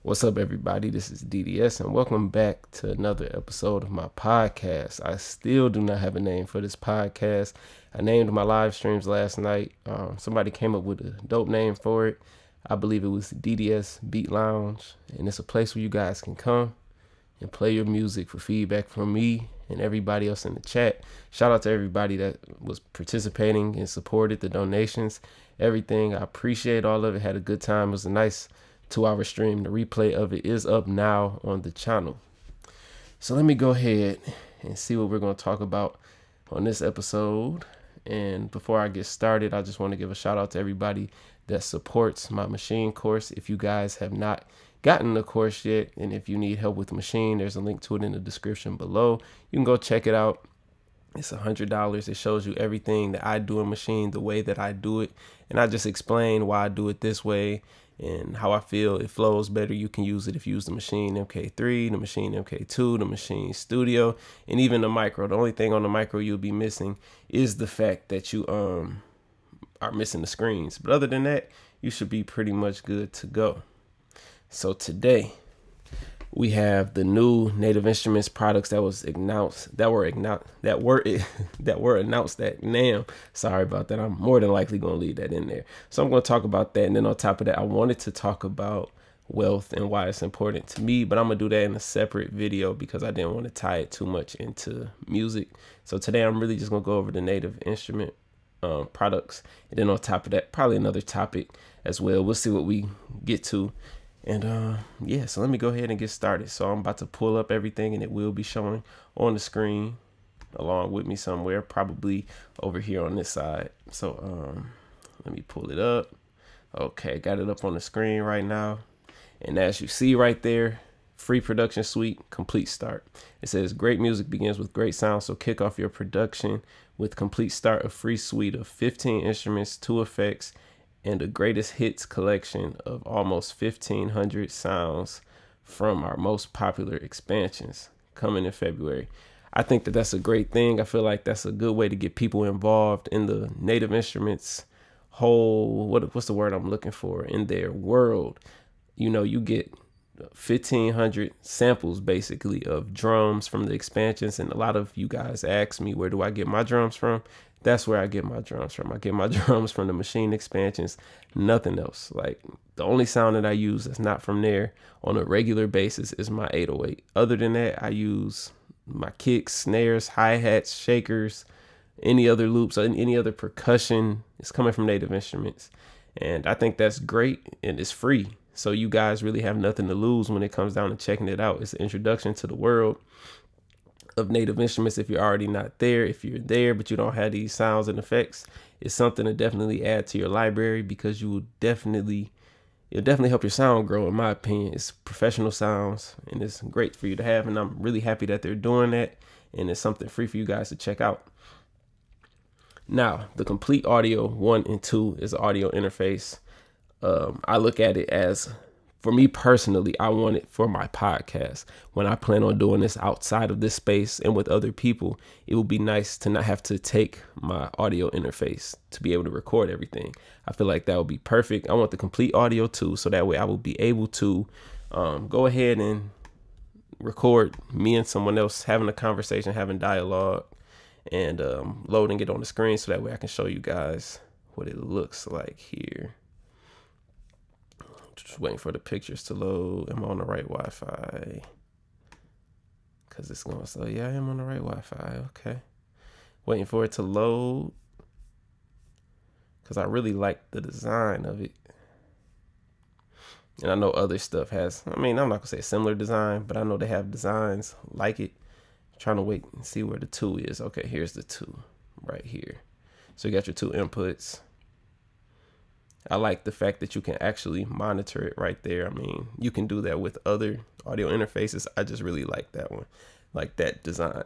What's up, everybody? This is DDS, and welcome back to another episode of my podcast. I still do not have a name for this podcast. I named my live streams last night. Somebody came up with a dope name for it. I believe it was DDS Beat Lounge, and it's a place where you guys can come and play your music for feedback from me and everybody else in the chat. Shout out to everybody that was participating and supported the donations, everything. I appreciate all of it. Had a good time. It was a nice 2-hour stream. The replay of it is up now on the channel. So let me go ahead and see what we're going to talk about on this episode. And before I get started, I just want to give a shout out to everybody that supports my machine course. If you guys have not gotten the course yet, and if you need help with the machine, there's a link to it in the description below. You can go check it out. It's $100. It shows you everything that I do in machine, the way that I do it. And I just explain why I do it this way and how I feel it flows better. You can use it if you use the machine MK3, the machine MK2, the machine Studio, and even the micro. The only thing on the micro you'll be missing is the fact that you are missing the screens. But other than that, you should be pretty much good to go. So today we have the new Native Instruments products that were announced at NAMM. Sorry about that. I'm more than likely going to leave that in there. So I'm going to talk about that. And then on top of that, I wanted to talk about wealth and why it's important to me, but I'm going to do that in a separate video because I didn't want to tie it too much into music. So today I'm really just going to go over the Native Instrument products. And then on top of that, probably another topic as well. We'll see what we get to. And yeah, so let me go ahead and get started. So I'm about to pull up everything, and it will be showing on the screen along with me somewhere, probably over here on this side. So let me pull it up. Okay, got it up on the screen right now. And as you see right there, free production suite, complete start. It says great music begins with great sound, so kick off your production with complete start, a free suite of 15 instruments, 2 effects, and the greatest hits collection of almost 1,500 sounds from our most popular expansions coming in February. I think that that's a great thing. I feel like that's a good way to get people involved in the Native Instruments whole, what's the word I'm looking for, in their world. You know, you get 1,500 samples basically of drums from the expansions, and a lot of you guys ask me, where do I get my drums from? That's where I get my drums from. I get my drums from the machine expansions, nothing else. Like, the only sound that I use that's not from there on a regular basis is my 808. Other than that, I use my kicks, snares, hi-hats, shakers, any other loops, any other percussion is coming from Native Instruments. And I think that's great, and it's free. So you guys really have nothing to lose when it comes down to checking it out. It's an introduction to the world of Native Instruments. If you're already not there, if you're there but you don't have these sounds and effects, it's something to definitely add to your library, because it'll definitely help your sound grow. In my opinion, it's professional sounds, and it's great for you to have, and I'm really happy that they're doing that, and it's something free for you guys to check out. Now, the Complete Audio 1 and 2 is an audio interface. I look at it as, for me personally, I want it for my podcast. When I plan on doing this outside of this space and with other people, it would be nice to not have to take my audio interface to be able to record everything. I feel like that would be perfect. I want the Complete Audio 2, so that way I will be able to go ahead and record me and someone else having a conversation, having dialogue, and loading it on the screen, so that way I can show you guys what it looks like here. Just waiting for the pictures to load. Am I on the right Wi-Fi? Because it's going slow. Yeah, I am on the right Wi-Fi. Okay. Waiting for it to load, because I really like the design of it. And I know other stuff has, I mean, I'm not going to say a similar design, but I know they have designs like it. I'm trying to wait and see where the 2 is. Okay, here's the 2 right here. So you got your 2 inputs. I like the fact that you can actually monitor it right there. I mean, you can do that with other audio interfaces. I just really like that one, like that design.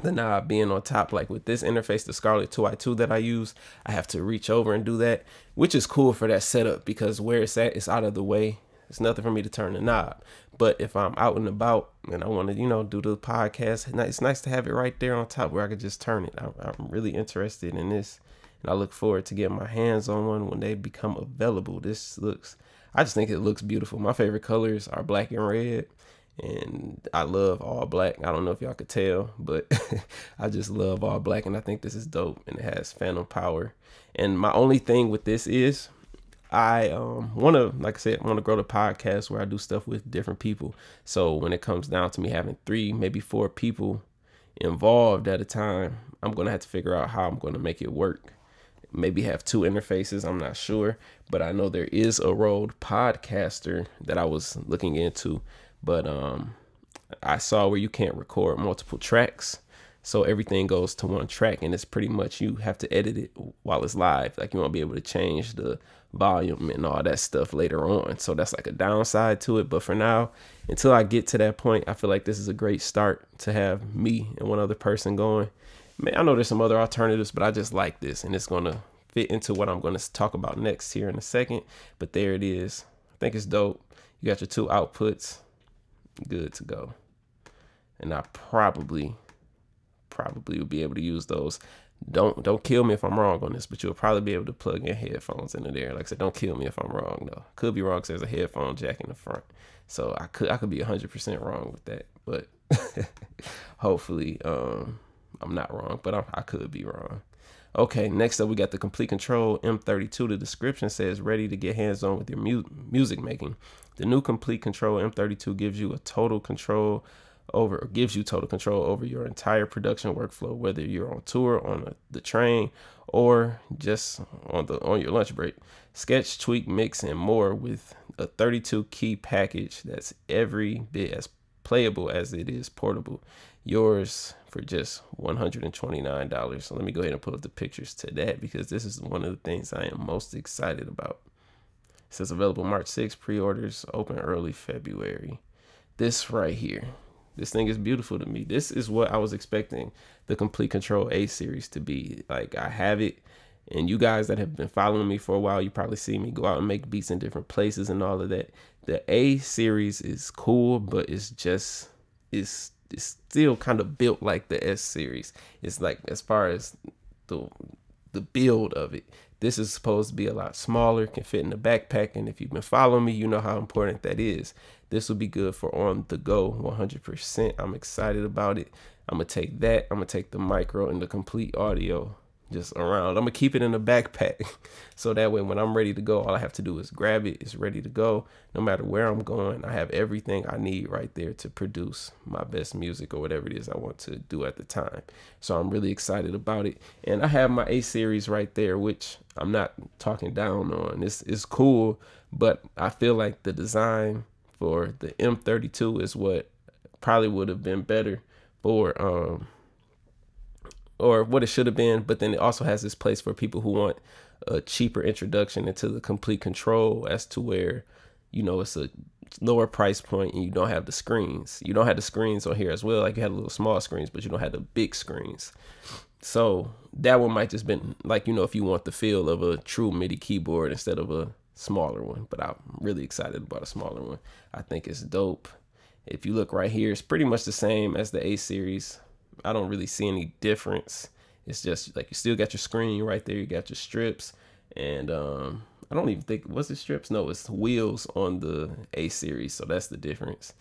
The knob being on top, like with this interface, the Scarlett 2i2 that I use, I have to reach over and do that, which is cool for that setup, because where it's at, it's out of the way. It's nothing for me to turn the knob. But if I'm out and about and I want to, you know, do the podcast, it's nice to have it right there on top where I could just turn it. I'm really interested in this, and I look forward to getting my hands on one when they become available. This looks, I just think it looks beautiful. My favorite colors are black and red, and I love all black. I don't know if y'all could tell, but I just love all black, and I think this is dope, and it has phantom power. And my only thing with this is I want to, like I said, want to grow the podcast where I do stuff with different people. So when it comes down to me having 3, maybe 4 people involved at a time, I'm going to have to figure out how I'm going to make it work. Maybe have 2 interfaces, I'm not sure, but I know there is a Rode podcaster that I was looking into, but I saw where you can't record multiple tracks, so everything goes to one track, and it's pretty much you have to edit it while it's live. Like, you won't be able to change the volume and all that stuff later on, so that's like a downside to it. But for now, until I get to that point, I feel like this is a great start to have me and one other person going. Man, I know there's some other alternatives, but I just like this, and it's going to fit into what I'm going to talk about next here in a second. But there it is. I think it's dope. You got your 2 outputs. Good to go. And I probably will be able to use those. Don't kill me if I'm wrong on this, but you'll probably be able to plug in headphones into there. Like I said, don't kill me if I'm wrong, though. Could be wrong because there's a headphone jack in the front. So I could be 100% wrong with that, but hopefully I'm not wrong, but I could be wrong. Okay, next up we got the Complete Control M32. The description says ready to get hands-on with your music making. The new Complete Control M32 gives you total control over your entire production workflow, whether you're on tour, on the train, or just on your lunch break. Sketch, tweak, mix, and more with a 32 key package that's every bit as playable as it is portable. Yours for just $129. So let me go ahead and pull up the pictures to that, because this is one of the things I am most excited about. It says available March 6th, pre-orders open early February. This right here, this thing is beautiful to me. This is what I was expecting the Complete Control A series to be. Like, I have it, and you guys that have been following me for a while, you probably see me go out and make beats in different places and all of that. The A series is cool, but it's still kind of built like the S series. It's like, as far as the build of it, this is supposed to be a lot smaller, can fit in the backpack, and if you've been following me, you know how important that is. This will be good for on the go 100%. I'm excited about it. I'm gonna take that, I'm gonna take the micro and the complete audio just around. I'm gonna keep it in the backpack so that way when I'm ready to go, all I have to do is grab it. It's ready to go. No matter where I'm going, I have everything I need right there to produce my best music or whatever it is I want to do at the time. So I'm really excited about it. And I have my A series right there, which I'm not talking down on. It's cool, but I feel like the design for the M32 is what probably would have been better for or what it should have been. But then it also has this place for people who want a cheaper introduction into the Complete Control, as to where, you know, it's a lower price point and you don't have the screens. You don't have the screens on here as well. Like, you had little small screens, but you don't have the big screens. So that one might just been like, you know, if you want the feel of a true MIDI keyboard instead of a smaller one. But I'm really excited about a smaller one. I think it's dope. If you look right here, it's pretty much the same as the A series. I don't really see any difference. It's just like, you still got your screen right there. You got your strips, and I don't even think, was it strips? No, it's wheels on the A series. So that's the difference.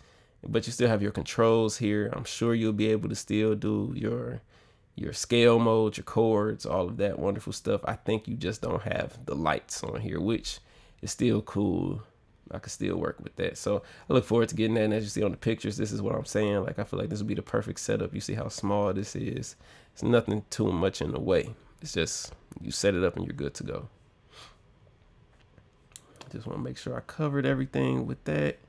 But you still have your controls here. I'm sure you'll be able to still do your scale mode, your chords, all of that wonderful stuff. I think you just don't have the lights on here, which is still cool. I could still work with that. So I look forward to getting that. And as you see on the pictures, this is what I'm saying. Like, I feel like this would be the perfect setup. You see how small this is. It's nothing too much in the way. It's just, you set it up and you're good to go. Just want to make sure I covered everything with that.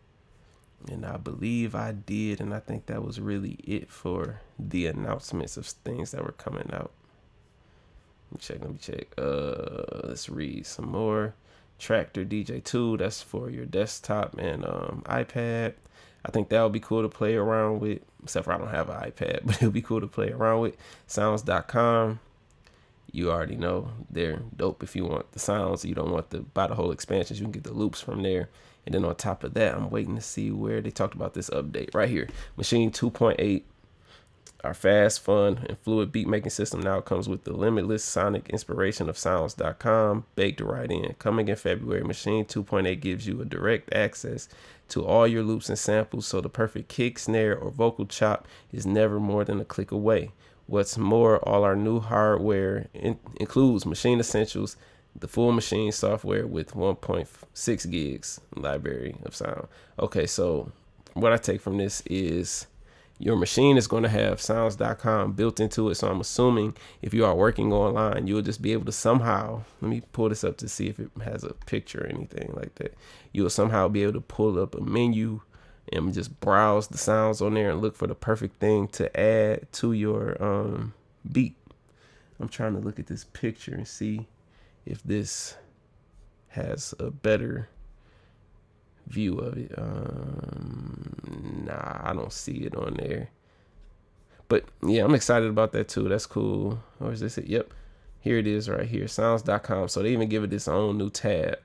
And I believe I did. And I think that was really it for the announcements of things that were coming out. Let me check. Let's read some more. Tractor DJ2, that's for your desktop and iPad. I think that would be cool to play around with, except for I don't have an iPad, but it'll be cool to play around with. Sounds.com, you already know they're dope. If you want the sounds, you don't want to buy the whole expansions, you can get the loops from there. And then on top of that, I'm waiting to see where they talked about this update right here. Machine 2.8 Our fast, fun, and fluid beat making system now comes with the limitless sonic inspiration of sounds.com baked right in. Coming in February, Machine 2.8 gives you a direct access to all your loops and samples, so the perfect kick, snare, or vocal chop is never more than a click away. What's more, all our new hardware includes Machine Essentials, the full Machine software with 1.6 gigs library of sound. Okay, so what I take from this is your machine is going to have sounds.com built into it. So I'm assuming if you are working online, you'll just be able to somehow, let me pull this up to see if it has a picture or anything like that. You'll somehow be able to pull up a menu and just browse the sounds on there and look for the perfect thing to add to your beat. I'm trying to look at this picture and see if this has a better view of it. Nah, I don't see it on there. But yeah, I'm excited about that too. That's cool. Or is this it? Yep. Here it is right here. Sounds.com. So they even give it its own new tab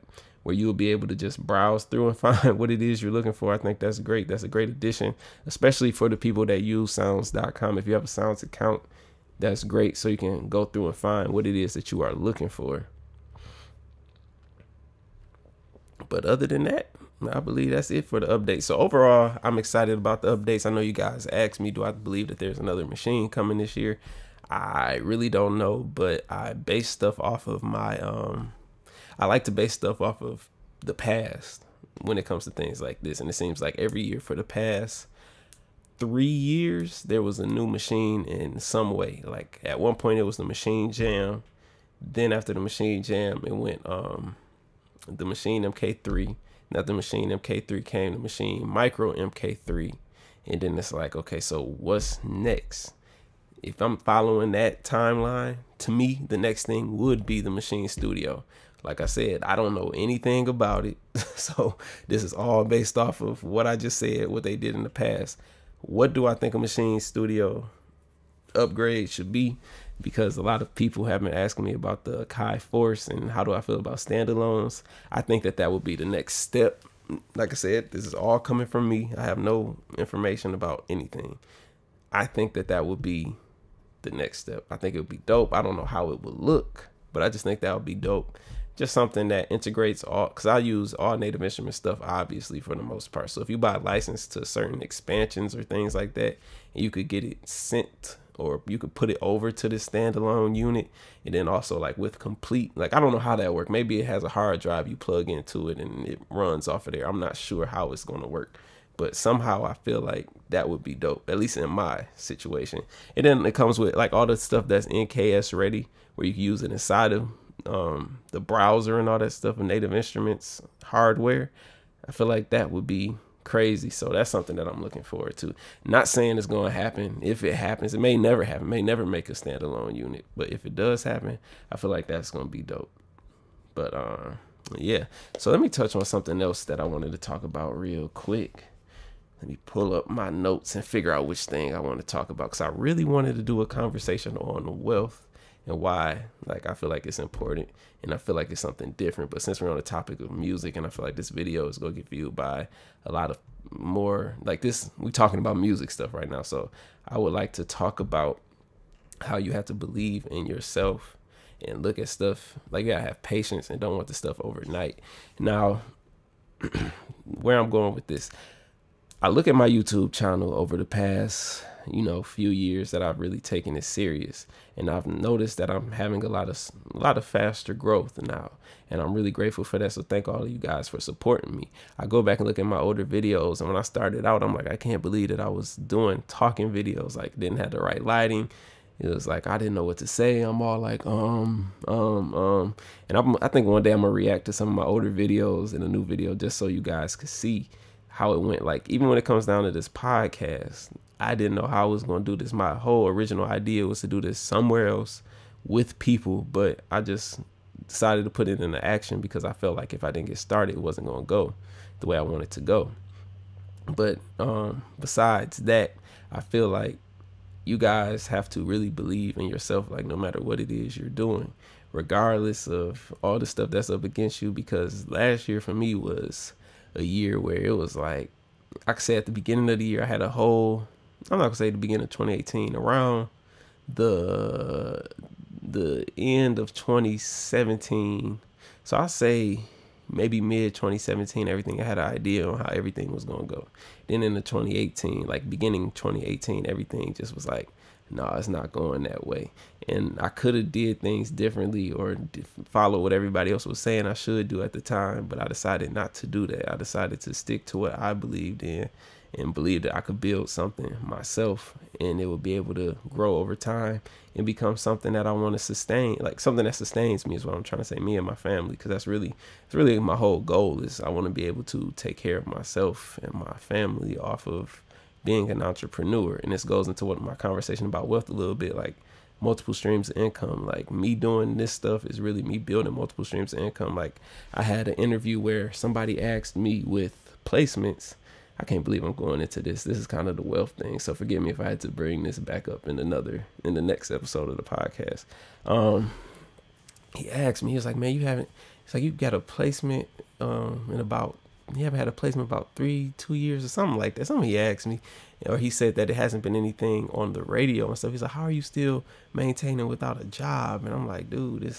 where you'll be able to just browse through and find what it is you're looking for. I think that's great. That's a great addition, especially for the people that use sounds.com. If you have a Sounds account, that's great. So you can go through and find what it is that you are looking for. But other than that, I believe that's it for the update. So overall, I'm excited about the updates. I know you guys asked me, do I believe that there's another machine coming this year? I really don't know, but I base stuff off of my, I like to base stuff off of the past when it comes to things like this. And it seems like every year for the past 3 years, there was a new machine in some way. Like at one point it was the Machine Jam. Then after the Machine Jam, it went, the Machine MK3. Now the Machine MK3 came, the Machine Micro MK3, and then it's like, okay, so what's next? If I'm following that timeline, to me, the next thing would be the Machine Studio. Like I said, I don't know anything about it, so this is all based off of what I just said, what they did in the past. What do I think a Machine Studio upgrade should be? Because a lot of people have been asking me about the Kai Force and how do I feel about standalones. I think that that would be the next step. Like I said, this is all coming from me. I have no information about anything. I think that that would be the next step. I think it would be dope. I don't know how it would look, but I just think that would be dope. Just something that integrates all, because I use all Native Instruments stuff, obviously, for the most part. So if you buy a license to certain expansions or things like that, and you could get it sent, or you could put it over to the standalone unit, and then also like with complete, like I don't know how that works. Maybe it has a hard drive you plug into it and it runs off of there. I'm not sure how it's going to work, but somehow I feel like that would be dope, at least in my situation. And then it comes with like all the stuff that's NKS ready, where you can use it inside of the browser and all that stuff of Native Instruments hardware. I feel like that would be crazy. So that's something that I'm looking forward to. Not saying it's going to happen. If it happens, it may never happen. It may never make a standalone unit, but if it does happen, I feel like that's going to be dope. But yeah, so let me touch on something else that I wanted to talk about real quick. Let me pull up my notes and figure out which thing I want to talk about, because I really wanted to do a conversation on wealth and why, like, I feel like it's important and I feel like it's something different. But since we're on the topic of music, and I feel like this video is going to get viewed by a lot of more like this, we talking about music stuff right now. So I would like to talk about how you have to believe in yourself and look at stuff like you gotta have patience and don't want the stuff overnight. Now, where I'm going with this, I look at my YouTube channel over the past, few years that I've really taken it serious, and I've noticed that I'm having a lot of faster growth now, and I'm really grateful for that. So thank all of you guys for supporting me. I go back and look at my older videos, and when I started out, I'm like, I can't believe that I was doing talking videos, like didn't have the right lighting. It was like I didn't know what to say. I'm all like and I think one day I'm gonna react to some of my older videos in a new video just so you guys could see how it went. Like, even when it comes down to this podcast, I didn't know how I was going to do this. My whole original idea was to do this somewhere else with people, but I just decided to put it into action because I felt like if I didn't get started, it wasn't going to go the way I wanted to go. But besides that, I feel like you guys have to really believe in yourself, like no matter what it is you're doing, regardless of all the stuff that's up against you, because last year for me was a year where it was like, I could say at the beginning of the year, I had a whole, I'm not gonna say the beginning of 2018, around the end of 2017. So I say maybe mid 2017, everything, I had an idea on how everything was gonna go. Then in the 2018, like beginning 2018, everything just was like, no, it's not going that way. And I could have did things differently or follow what everybody else was saying I should do at the time, but I decided not to do that. I decided to stick to what I believed in and believed that I could build something myself and it would be able to grow over time and become something that I want to sustain, like something that sustains me is what I'm trying to say, me and my family, because it's really my whole goal is I want to be able to take care of myself and my family off of being an entrepreneur. And this goes into what my conversation about wealth a little bit, like multiple streams of income. Like me doing this stuff is really me building multiple streams of income. Like I had an interview where somebody asked me with placements. I can't believe I'm going into this. This is kind of the wealth thing, so forgive me if I had to bring this back up in the next episode of the podcast. He asked me, he was like, man, it's like you got a placement you haven't had a placement about 2 years or something like that. Something he asked me, or he said that it hasn't been anything on the radio and stuff. He's like, how are you still maintaining without a job? And I'm like, dude,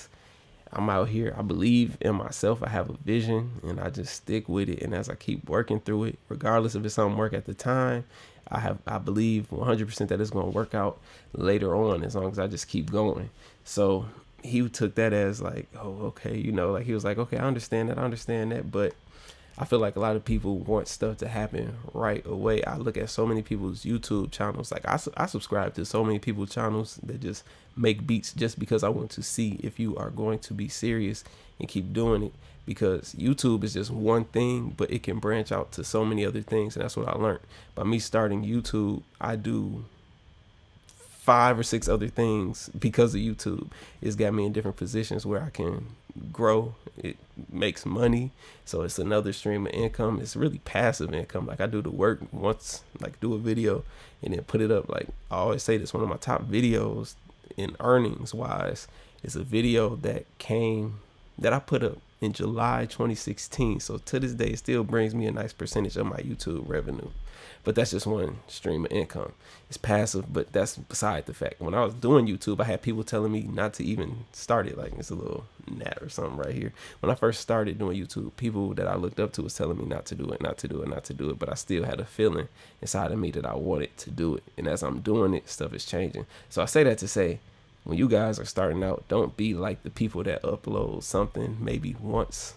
I'm out here. I believe in myself. I have a vision and I just stick with it. And as I keep working through it, regardless if it's something work at the time, I believe 100% that it's going to work out later on as long as I just keep going. So he took that as like, oh, okay. Like he was like, okay, I understand that. But I feel like a lot of people want stuff to happen right away. I look at so many people's YouTube channels. Like I subscribe to so many people's channels that just make beats just because I want to see if you are going to be serious and keep doing it. Because YouTube is just one thing, but it can branch out to so many other things. And that's what I learned. By me starting YouTube, I do 5 or 6 other things because of YouTube. It's got me in different positions where I can grow. It makes money, so it's another stream of income. It's really passive income. Like I do the work once, like do a video and then put it up. Like I always say, this one of my top videos in earnings wise is a video that I put up in July 2016. So to this day, it still brings me a nice percentage of my YouTube revenue. But that's just one stream of income. It's passive, but that's beside the fact. When I was doing YouTube, I had people telling me not to even start it. Like it's a little gnat or something right here. When I first started doing YouTube, people that I looked up to was telling me not to do it. But I still had a feeling inside of me that I wanted to do it. And as I'm doing it, stuff is changing. So I say that to say, when you guys are starting out, don't be like the people that upload something maybe once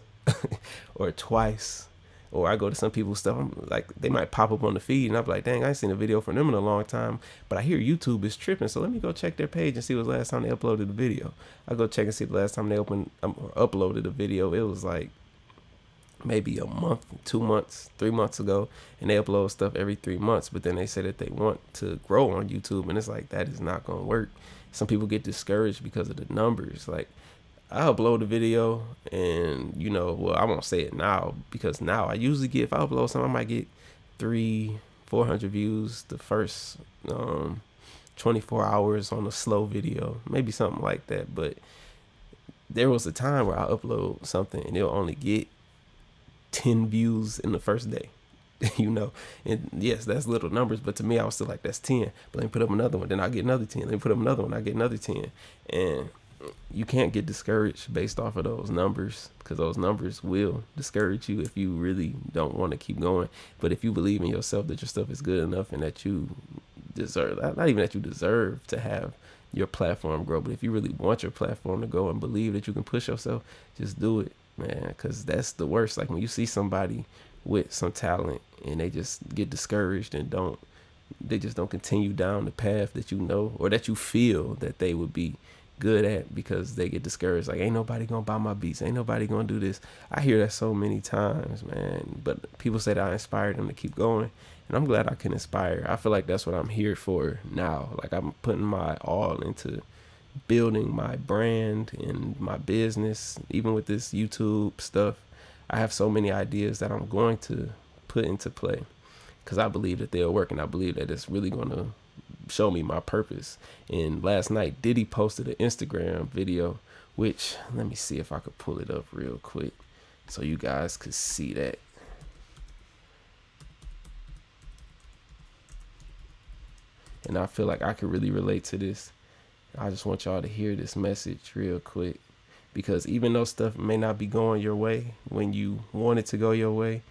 or twice. Or I go to some people's stuff, I'm like, they might pop up on the feed and I'm like, dang, I ain't seen a video from them in a long time, but I hear YouTube is tripping, so let me go check their page and see what's the last time they uploaded a video. I go check and see the last time they uploaded a video. It was like maybe a month, 2 months, 3 months ago, and they upload stuff every 3 months, but then they say that they want to grow on YouTube, and it's like, that is not going to work. Some people get discouraged because of the numbers. Like, I upload a video and, well, I won't say it now because now I usually get, if I upload something, I might get 300-400 views the first 24 hours on a slow video, maybe something like that. But there was a time where I upload something and it'll only get 10 views in the first day. And yes, that's little numbers, but to me, I was still like, that's 10. But let me put up another one, then I get another 10. Let me put up another one, I get another 10. And you can't get discouraged based off of those numbers, because those numbers will discourage you if you really don't want to keep going. But if you believe in yourself that your stuff is good enough and that you deserve, not even that you deserve to have your platform grow, but if you really want your platform to go and believe that you can push yourself, just do it, man. Because that's the worst. Like when you see somebody with some talent and they just get discouraged and they just don't continue down the path that you know or that you feel that they would be good at, because they get discouraged. Like, ain't nobody gonna buy my beats, ain't nobody gonna do this. I hear that so many times, man. But people say that I inspired them to keep going, and I'm glad I can inspire. I feel like that's what I'm here for now. Like, I'm putting my all into building my brand and my business. Even with this YouTube stuff, I have so many ideas that I'm going to put into play because I believe that they'll work, and I believe that it's really gonna show me my purpose. And last night, Diddy posted an Instagram video, which, let me see if I could pull it up real quick so you guys could see that. And I feel like I could really relate to this. I just want y'all to hear this message real quick, because even though stuff may not be going your way when you want it to go your way,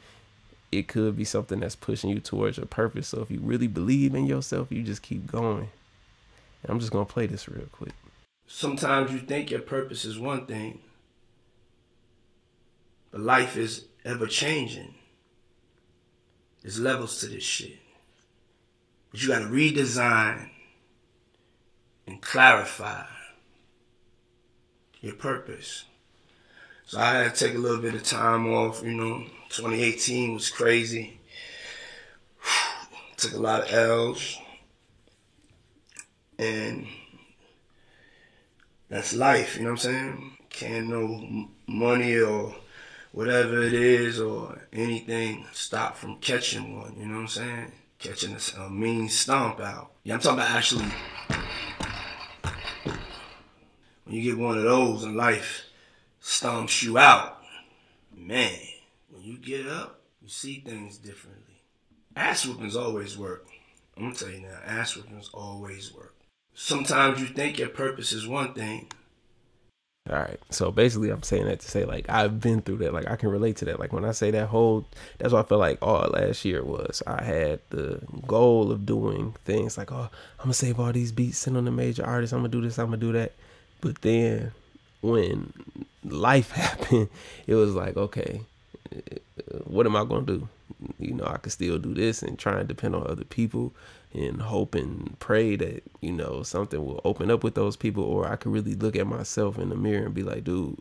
it could be something that's pushing you towards your purpose. So if you really believe in yourself, you just keep going. And I'm just going to play this real quick. Sometimes you think your purpose is one thing, but life is ever changing. There's levels to this shit. But you gotta redesign and clarify your purpose. So I had to take a little bit of time off, 2018 was crazy. Took a lot of L's. And that's life, you know what I'm saying? Can't no money or whatever it is or anything stop from catching one, you know what I'm saying? Catching a mean stomp out. Yeah, I'm talking about actually, when you get one of those in life, stomps you out. Man, when you get up, you see things differently. Ass whoopings always work. I'm gonna tell you now, ass whoopings always work. Sometimes you think your purpose is one thing. All right. So basically I'm saying that to say, like, I've been through that. Like, I can relate to that. Like, when I say that's what I felt like all last year was. I had the goal of doing things like, oh, I'm going to save all these beats, send on the major artists. I'm going to do this, I'm going to do that. But then when life happened, it was like, okay, what am I going to do? I could still do this and try and depend on other people and hope and pray that, something will open up with those people. Or I could really look at myself in the mirror and be like, dude,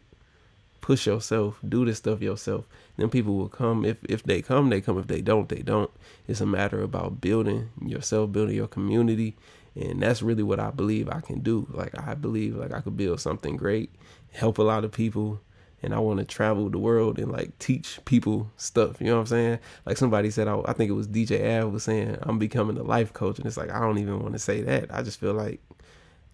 push yourself, do this stuff yourself. Then people will come. If they come, they come. If they don't, they don't. It's a matter about building yourself, building your community. And that's really what I believe I can do. Like, I believe like I could build something great, help a lot of people. And I want to travel the world and like teach people stuff. You know what I'm saying? Like somebody said, I think it was DJ Av was saying, I'm becoming a life coach. And it's like, I don't even want to say that. I just feel like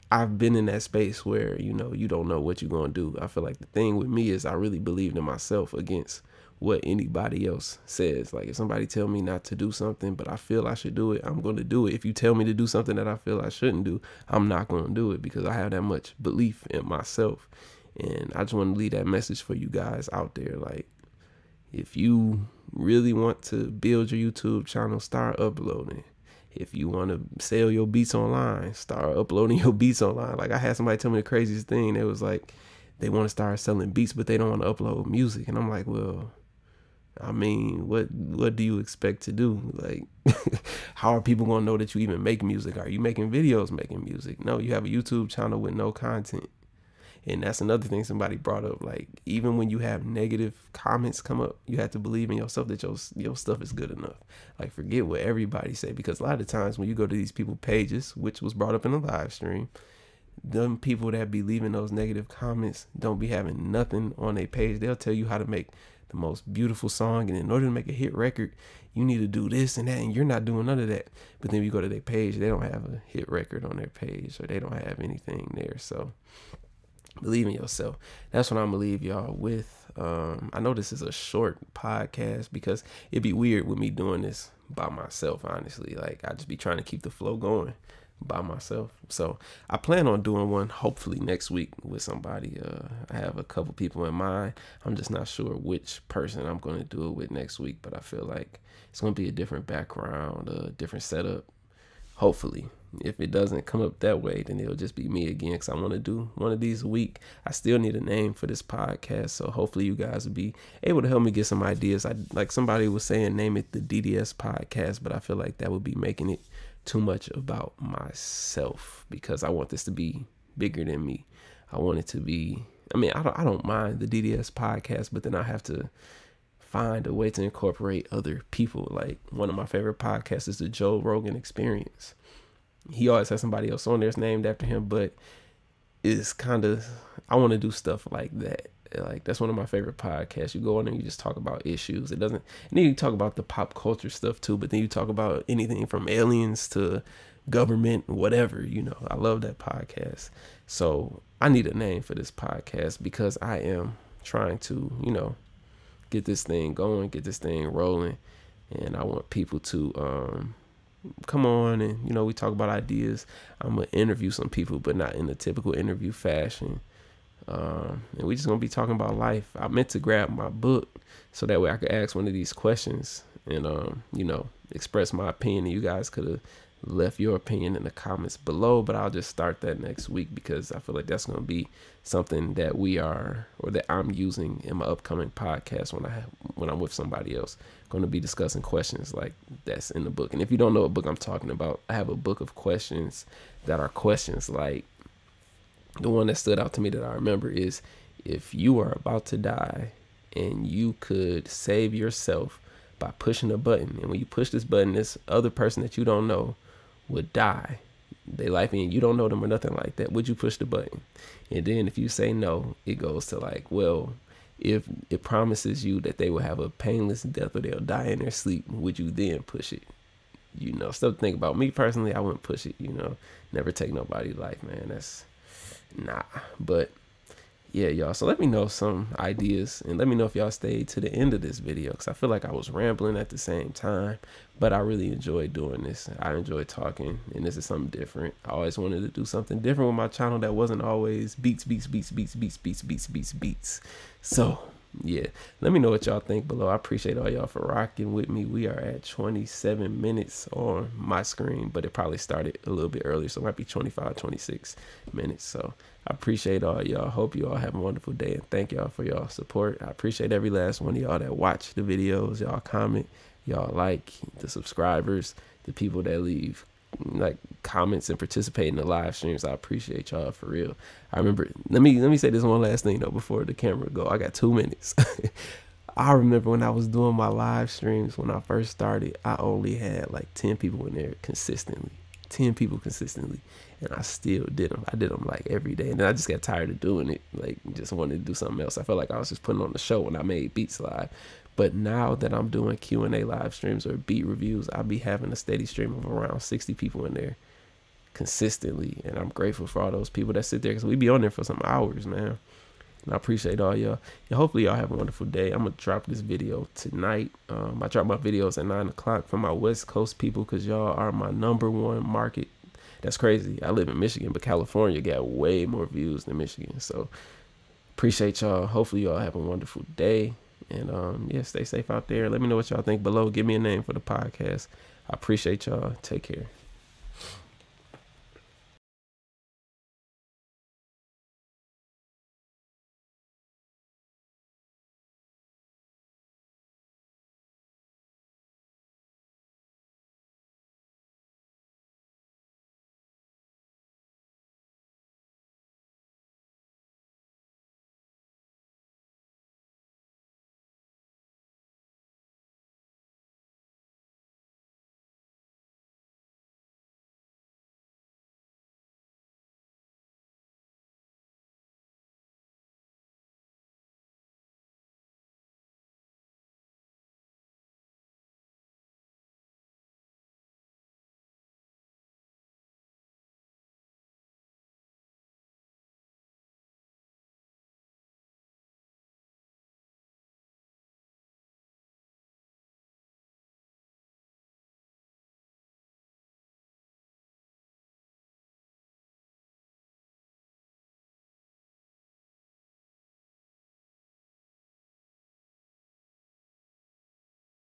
I've been in that space where, you don't know what you're going to do. I feel like the thing with me is I really believed in myself against what anybody else says. Like if somebody tell me not to do something, but I feel I should do it, I'm going to do it. If you tell me to do something that I feel I shouldn't do, I'm not going to do it because I have that much belief in myself. And I just want to leave that message for you guys out there. Like, if you really want to build your YouTube channel, start uploading. If you want to sell your beats online, start uploading your beats online. Like I had somebody tell me the craziest thing. It was like, they want to start selling beats, but they don't want to upload music. And I'm like, well, I mean, what do you expect to do? Like, how are people going to know that you even make music? Are you making videos making music? No, you have a YouTube channel with no content. And that's another thing somebody brought up. Like, even when you have negative comments come up, you have to believe in yourself that your stuff is good enough. Like, forget what everybody say. Because a lot of times when you go to these people's pages, which was brought up in the live stream, them people that be leaving those negative comments don't be having nothing on their page. They'll tell you how to make the most beautiful song. And in order to make a hit record, you need to do this and that. And you're not doing none of that. But then when you go to their page, they don't have a hit record on their page. Or they don't have anything there. So believe in yourself. That's what I'm gonna leave y'all with. I know this is a short podcast because it'd be weird with me doing this by myself, honestly. Like, I just be trying to keep the flow going by myself. So I plan on doing one hopefully next week with somebody. I have a couple people in mind. I'm just not sure which person I'm going to do it with next week, but I feel like it's going to be a different background, a different setup. Hopefully. If it doesn't come up that way, then it'll just be me again, because I want to do one of these a week. I still need a name for this podcast, so hopefully you guys will be able to help me get some ideas. Like somebody was saying, name it the DDS podcast, but I feel like that would be making it too much about myself, because I want this to be bigger than me. I want it to be, I mean, I don't mind the DDS podcast, but then I have to find a way to incorporate other people. Like, one of my favorite podcasts is the Joe Rogan Experience. He always has somebody else on there that's named after him, but it's kind of, I want to do stuff like that. Like, that's one of my favorite podcasts. You go on and you just talk about issues. It doesn't, and then you talk about the pop culture stuff too, but then you talk about anything from aliens to government, whatever, I love that podcast. So I need a name for this podcast because I am trying to, get this thing going, get this thing rolling. And I want people to, come on and, you know, we talk about ideas. I'm going to interview some people, but not in the typical interview fashion. And we just going to be talking about life. I meant to grab my book so that way I could ask one of these questions and, you know, express my opinion. And you guys could have left your opinion in the comments below, but I'll just start that next week because I feel like that's going to be something that that I'm using in my upcoming podcast when I'm with somebody else. Going to be discussing questions like that's in the book. And if you don't know what book I'm talking about, I have a book of questions that are questions like the one that stood out to me that I remember is, if you are about to die and you could save yourself by pushing a button, and when you push this button, this other person that you don't know would die, they life in, you don't know them or nothing like that, would you push the button? And then if you say no, it goes to like, well, if it promises you that they will have a painless death or they'll die in their sleep, would you then push it? You know, stuff to think about. Me personally, I wouldn't push it, you know, never take nobody's life, man. That's nah. But yeah, y'all, so let me know some ideas and let me know if y'all stayed to the end of this video, because I feel like I was rambling at the same time, but I really enjoyed doing this. I enjoyed talking, and this is something different. I always wanted to do something different with my channel that wasn't always beats. So yeah, let me know what y'all think below. I appreciate all y'all for rocking with me. We are at 27 minutes on my screen, but it probably started a little bit earlier, so it might be 25, 26 minutes. So I appreciate all y'all. Hope you all have a wonderful day, and thank y'all for y'all support. I appreciate every last one of y'all that watch the videos, y'all comment, y'all like, the subscribers, the people that leave like comments and participate in the live streams. I appreciate y'all for real. I remember, let me say this one last thing though before the camera go. I got 2 minutes. I remember when I was doing my live streams when I first started, I only had like 10 people in there consistently. 10 people consistently, and I still did them. I did them like every day, and then I just got tired of doing it, like just wanted to do something else. I felt like I was just putting on the show when I made beats live. But now that I'm doing Q&A live streams or beat reviews, I'll be having a steady stream of around 60 people in there consistently, and I'm grateful for all those people that sit there, because we be on there for some hours, man. And I appreciate all y'all. And hopefully y'all have a wonderful day. I'm gonna drop this video tonight. I drop my videos at 9 o'clock for my West Coast people, because y'all are my #1 market. That's crazy. I live in Michigan, but California got way more views than Michigan. So appreciate y'all. Hopefully y'all have a wonderful day. And yeah, stay safe out there. Let me know what y'all think below. Give me a name for the podcast. I appreciate y'all. Take care.